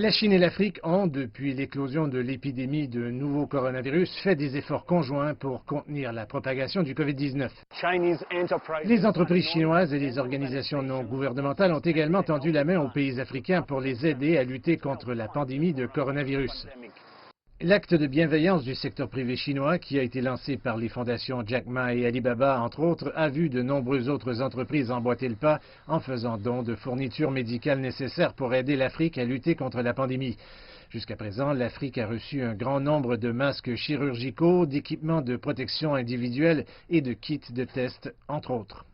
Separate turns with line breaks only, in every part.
La Chine et l'Afrique ont, depuis l'éclosion de l'épidémie de nouveau coronavirus, fait des efforts conjoints pour contenir la propagation du Covid-19. Les entreprises chinoises et les organisations non gouvernementales ont également tendu la main aux pays africains pour les aider à lutter contre la pandémie de coronavirus. L'acte de bienveillance du secteur privé chinois, qui a été lancé par les fondations Jack Ma et Alibaba, entre autres, a vu de nombreuses autres entreprises emboîter le pas en faisant don de fournitures médicales nécessaires pour aider l'Afrique à lutter contre la pandémie. Jusqu'à présent, l'Afrique a reçu un grand nombre de masques chirurgicaux, d'équipements de protection individuelle et de kits de tests, entre autres.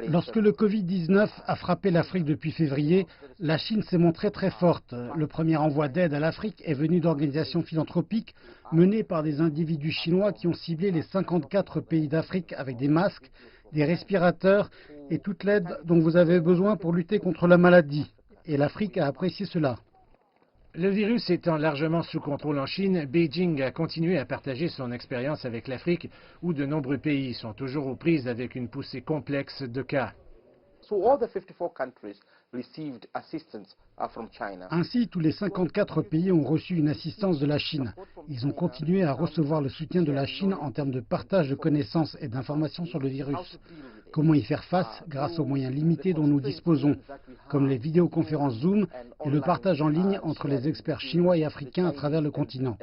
Lorsque le Covid-19 a frappé l'Afrique depuis février, la Chine s'est montrée très forte. Le premier envoi d'aide à l'Afrique est venu d'organisations philanthropiques menées par des individus chinois qui ont ciblé les 54 pays d'Afrique avec des masques, des respirateurs et toute l'aide dont vous avez besoin pour lutter contre la maladie. Et l'Afrique a apprécié cela.
Le virus étant largement sous contrôle en Chine, Beijing a continué à partager son expérience avec l'Afrique, où de nombreux pays sont toujours aux prises avec une poussée complexe de cas.
Ainsi, tous les 54 pays ont reçu une assistance de la Chine. Ils ont continué à recevoir le soutien de la Chine en termes de partage de connaissances et d'informations sur le virus. Comment y faire face grâce aux moyens limités dont nous disposons, comme les vidéoconférences Zoom et le partage en ligne entre les experts chinois et africains à travers le continent.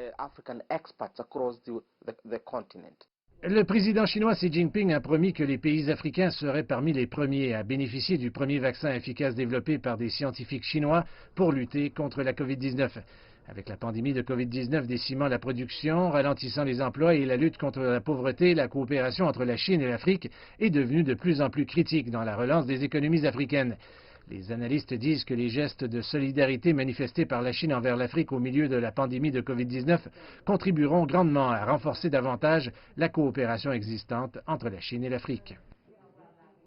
Le président chinois Xi Jinping a promis que les pays africains seraient parmi les premiers à bénéficier du premier vaccin efficace développé par des scientifiques chinois pour lutter contre la COVID-19. Avec la pandémie de COVID-19 décimant la production, ralentissant les emplois et la lutte contre la pauvreté, la coopération entre la Chine et l'Afrique est devenue de plus en plus critique dans la relance des économies africaines. Les analystes disent que les gestes de solidarité manifestés par la Chine envers l'Afrique au milieu de la pandémie de COVID-19 contribueront grandement à renforcer davantage la coopération existante entre la Chine et l'Afrique.